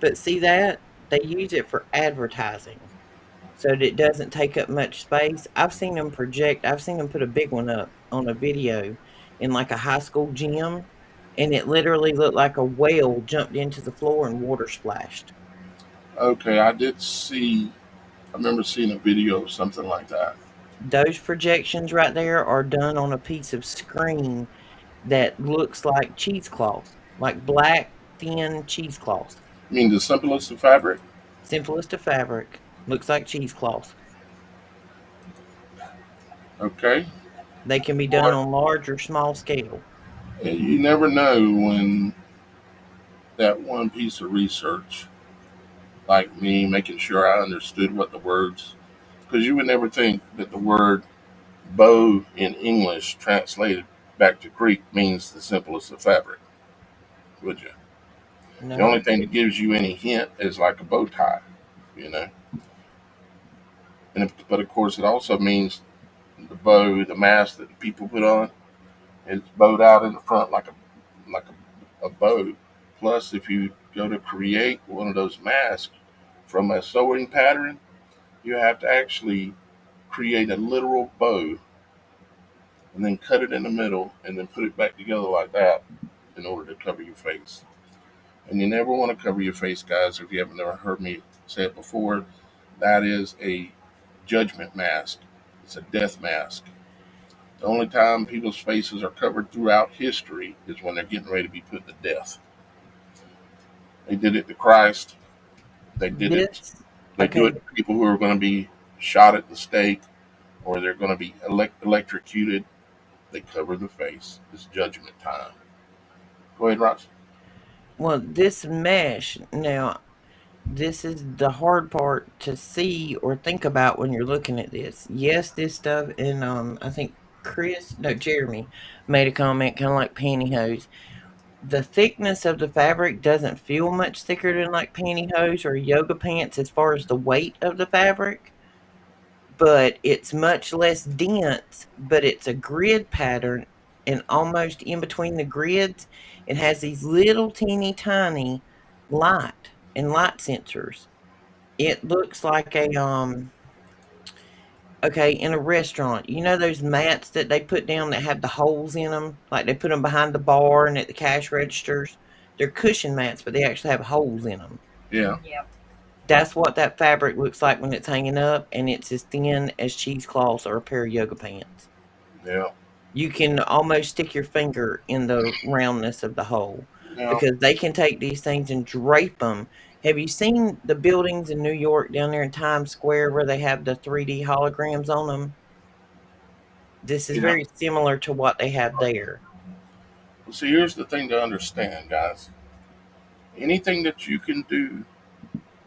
But see that? They use it for advertising so that it doesn't take up much space. I've seen them project, I've seen them put a big one up on a video in like a high school gym, and it literally looked like a whale jumped into the floor and water splashed. Okay, I did see. I remember seeing a video of something like that. Those projections right there are done on a piece of screen that looks like cheesecloth, like black, thin cheesecloth. I mean, the simplest of fabric. Simplest of fabric, looks like cheesecloth. Okay, They can be done boy, on large or small scale. you never know when that one piece of research, like me, making sure I understood what the words, because you would never think that the word bow in English translated back to Greek means the simplest of fabric, would you? The only No. thing that gives you any hint is like a bow tie, you know. But of course, it also means the bow, the mask that the people put on, it's bowed out in the front like a bow. Plus, if you go to create one of those masks from a sewing pattern, you have to actually create a literal bow and then cut it in the middle and then put it back together like that in order to cover your face. And you never want to cover your face, guys, if you haven't ever heard me say it before. That is a judgment mask. It's a death mask. The only time people's faces are covered throughout history is when they're getting ready to be put to death. They did it to Christ. They did it. This, They do it okay. to people who are going to be shot at the stake, or they're going to be electrocuted. They cover the face. It's judgment time. Go ahead, Rox. Well, this mesh, now, this is the hard part to see or think about when you're looking at this. Yes, this stuff, and I think Jeremy made a comment kind of like pantyhose. The thickness of the fabric doesn't feel much thicker than like pantyhose or yoga pants as far as the weight of the fabric, but it's much less dense, but it's a grid pattern, and almost in between the grids, it has these little teeny tiny light sensors. It looks like a okay, in a restaurant, you know those mats that they put down that have the holes in them, like they put them behind the bar and at the cash registers? They're cushion mats, but they actually have holes in them. Yeah. That's what that fabric looks like when it's hanging up, and it's as thin as cheesecloths or a pair of yoga pants. Yeah. You can almost stick your finger in the roundness of the hole Yeah. because they can take these things and drape them. Have you seen the buildings in New York down there in Times Square where they have the 3D holograms on them? This is Yeah. very similar to what they have there. Well, see, here's the thing to understand, guys. Anything that you can do,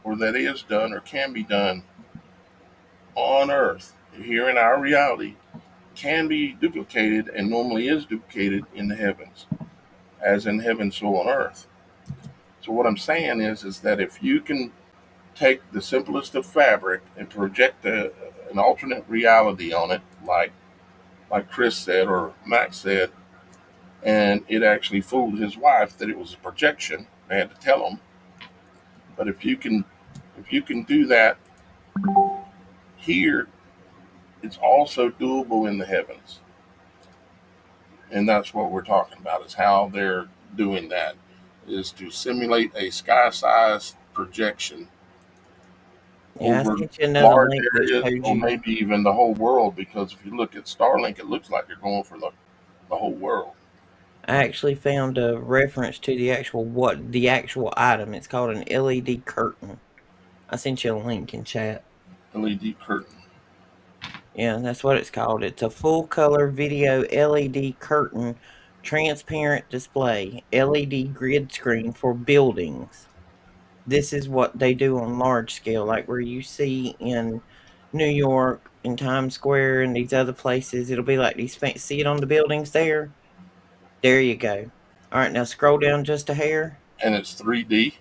or that is done, or can be done on Earth, here in our reality, can be duplicated and normally is duplicated in the heavens, as in heaven, so on Earth. So what I'm saying is that if you can take the simplest of fabric and project an alternate reality on it, like Chris said or Max said, and it actually fooled his wife that it was a projection. They had to tell him. But if you can do that here, it's also doable in the heavens. And that's what we're talking about, is how they're doing that, is to simulate a sky-sized projection Yeah, I over sent you another large link that areas, shows or you. maybe even the whole world, because if you look at Starlink, it looks like they're going for the whole world. I actually found a reference to the actual item. It's called an LED curtain. I sent you a link in chat. LED curtain. Yeah, that's what it's called. It's a full color video LED curtain transparent display LED grid screen for buildings. This is what they do on large scale, like where you see in New York, in Times Square, and these other places. It'll be like these see it on the buildings there. There you go. All right, now scroll down just a hair. And it's 3D.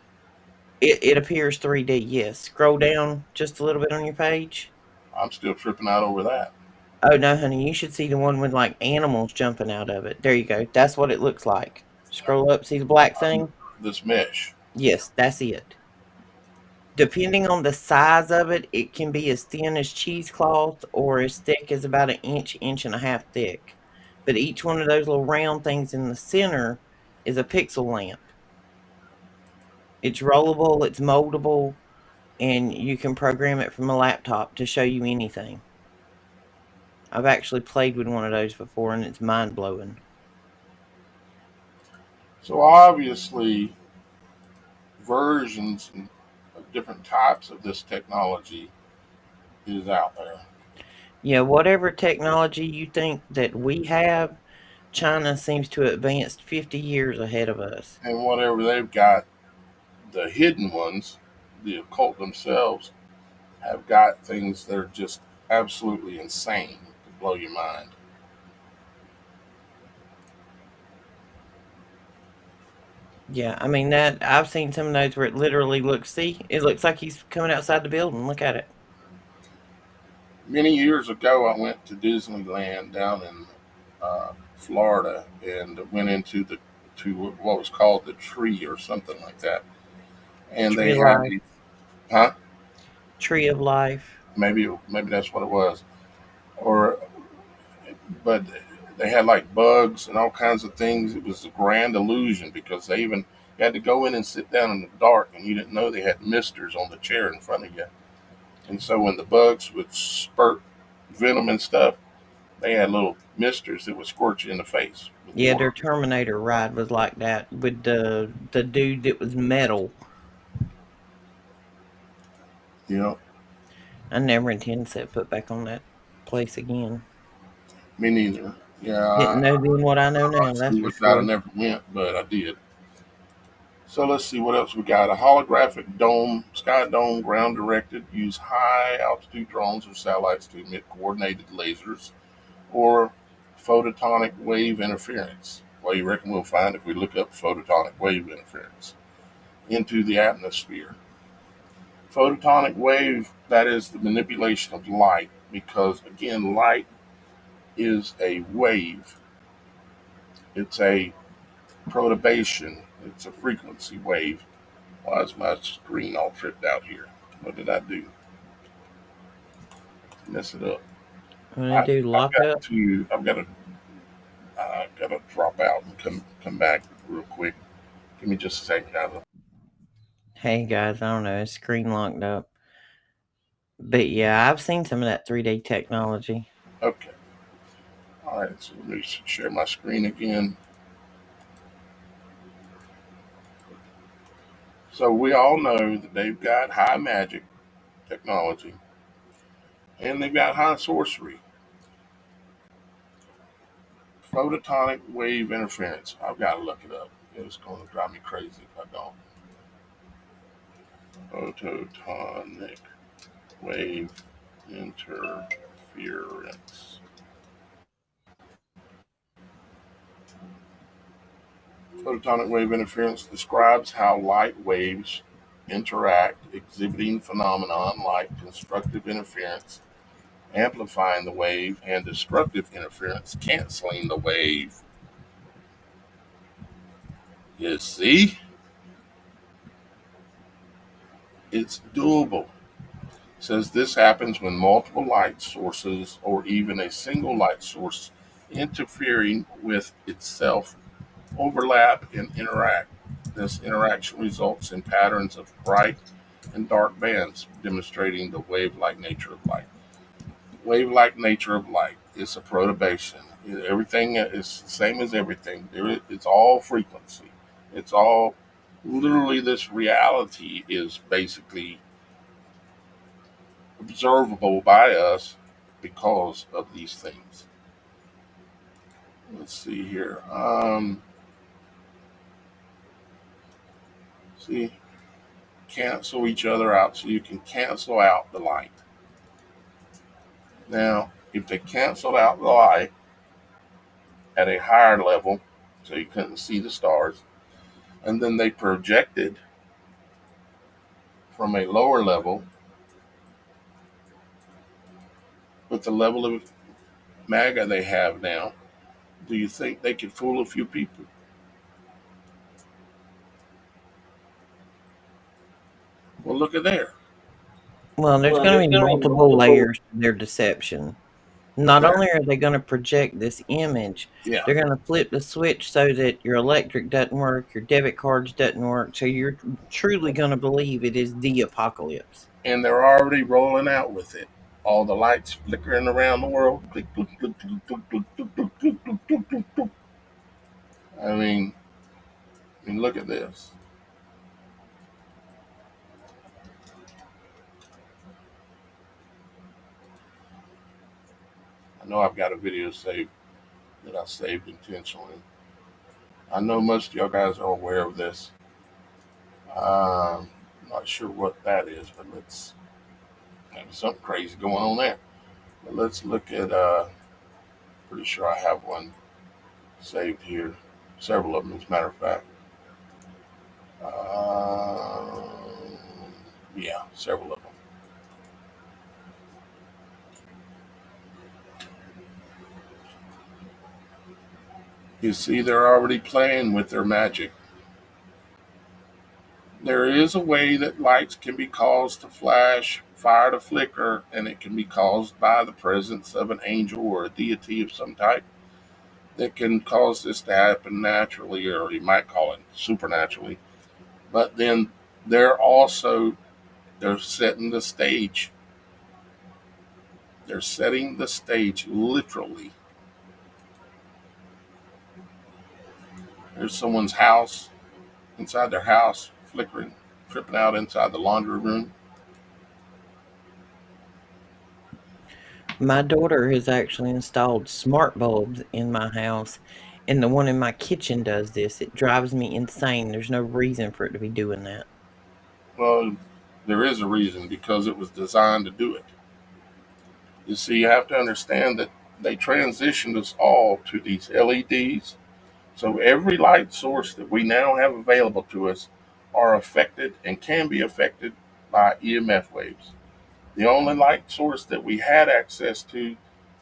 It appears 3D. Yes. Scroll down just a little bit on your page. I'm still tripping out over that. Oh no, honey, you should see the one with like animals jumping out of it. There you go. That's what it looks like. Scroll up, see the black thing? This mesh. Yes, that's it. Depending on the size of it, it can be as thin as cheesecloth or as thick as about an inch and a half thick. But each one of those little round things in the center is a pixel lamp. It's rollable, it's moldable, and you can program it from a laptop to show you anything. I've actually played with one of those before, and it's mind-blowing. So obviously, versions and different types of this technology is out there. Yeah, whatever technology you think that we have, China seems to have advanced 50 years ahead of us. And whatever they've got, the hidden ones, the occult themselves, have got things that are just absolutely insane to blow your mind. Yeah, I mean that I've seen some of those where it literally looks. See, it looks like he's coming outside the building. Look at it. Many years ago, I went to Disneyland down in Florida and went into to what was called the Tree or something like that. And Tree they of had life. these, huh? Tree of life. Maybe that's what it was. Or but they had like bugs and all kinds of things. It was a grand illusion because they even you had to go in and sit down in the dark, and you didn't know they had misters on the chair in front of you. And so when the bugs would spurt venom and stuff, They had little misters that would squirt you in the face with Yeah, water. their Terminator ride was like that with the dude that was metal. You know, I never intend to set foot back on that place again. me neither. Yeah, Didn't know then what I know now, that's honestly, for wish I'd have sure. never went, but I did. So let's see what else we got. A holographic dome, sky dome, ground directed. Use high altitude drones or satellites to emit coordinated lasers or photonic wave interference. Well, you reckon we'll find if we look up photonic wave interference into the atmosphere. Photonic wave, that is the manipulation of light, because again, light is a wave. It's a perturbation. It's a frequency wave. Why is my screen all tripped out here? What did I do? Mess it up. When I do I've lock got up. to. I've got to drop out and come back real quick. Give me just a second, guys. Hey guys, I don't know, it's screen locked up. But yeah, I've seen some of that 3D technology. Okay. All right. So let me share my screen again. So we all know that they've got high magic technology and they've got high sorcery. Photonic wave interference. I've got to look it up. It's going to drive me crazy if I don't. Photonic wave interference. Photonic wave interference describes how light waves interact, exhibiting phenomenon like constructive interference, amplifying the wave, and destructive interference, canceling the wave. You see, it's doable. It says this happens when multiple light sources or even a single light source interfering with itself overlap and interact. This interaction results in patterns of bright and dark bands, demonstrating the wave-like nature of light. Wave-like nature of light is a perturbation. Everything is the same as everything. It's all frequency. It's all literally this reality is basically observable by us because of these things. Let's see here. See, cancel each other out so you can cancel out the light. Now, if they canceled out the light at a higher level, so you couldn't see the stars, and then they projected from a lower level with the level of MAGA they have now, do you think they could fool a few people? Well, look at there. Well, there's going to be multiple layers to their deception. Not There. only are they going to project this image, Yeah. they're going to flip the switch so that your electric doesn't work, your debit cards doesn't work, so you're truly going to believe it is the apocalypse. And they're already rolling out with it. All the lights flickering around the world. Click, click, click, click, click, click, click, click, click, click, click, click, click. I mean, look at this. I know I've got a video saved that I saved intentionally. I know most of y'all guys are aware of this. Not sure what that is, but let's have something crazy going on there. But let's look at. Pretty sure I have one saved here. Several of them, as a matter of fact. Yeah, several of them. You see, they're already playing with their magic. There is a way that lights can be caused to flash, fire to flicker, and it can be caused by the presence of an angel or a deity of some type that can cause this to happen naturally, or you might call it supernaturally. But then they're setting the stage They're setting the stage literally. There's someone's house, inside their house, flickering, tripping out inside the laundry room. My daughter has actually installed smart bulbs in my house, and the one in my kitchen does this. It drives me insane. There's no reason for it to be doing that. Well, there is a reason, because it was designed to do it. You see, you have to understand that they transitioned us all to these LEDs. So every light source that we now have available to us are affected and can be affected by EMF waves. The only light source that we had access to,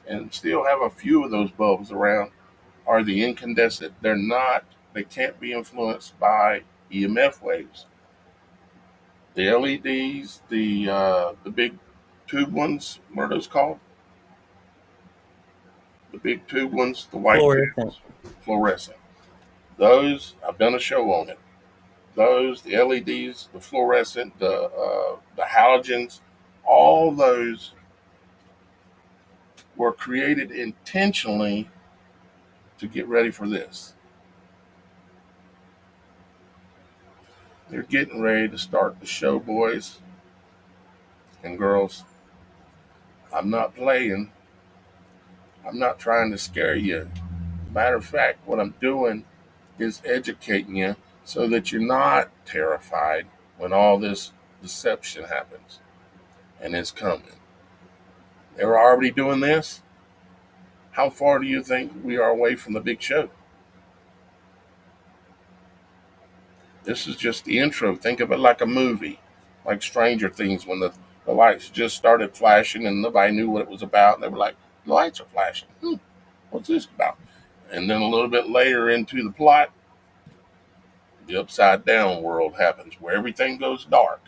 and still have a few of those bulbs around, are the incandescent. They can't be influenced by EMF waves. The LEDs, the big tube ones, what are those called? The big tube ones, the white Fluorescent. tubes, fluorescent. Those, I've done a show on it. Those, the LEDs, the fluorescent, the halogens, all those were created intentionally to get ready for this. They're getting ready to start the show, boys and girls. I'm not playing. I'm not trying to scare you. Matter of fact, what I'm doing is educating you so that you're not terrified when all this deception happens. And it's coming. They're already doing this. How far do you think we are away from the big show? This is just the intro. Think of it like a movie, like Stranger Things, when the lights just started flashing and nobody knew what it was about. And they were like, the lights are flashing. What's this about? And then a little bit later into the plot, the upside down world happens where everything goes dark.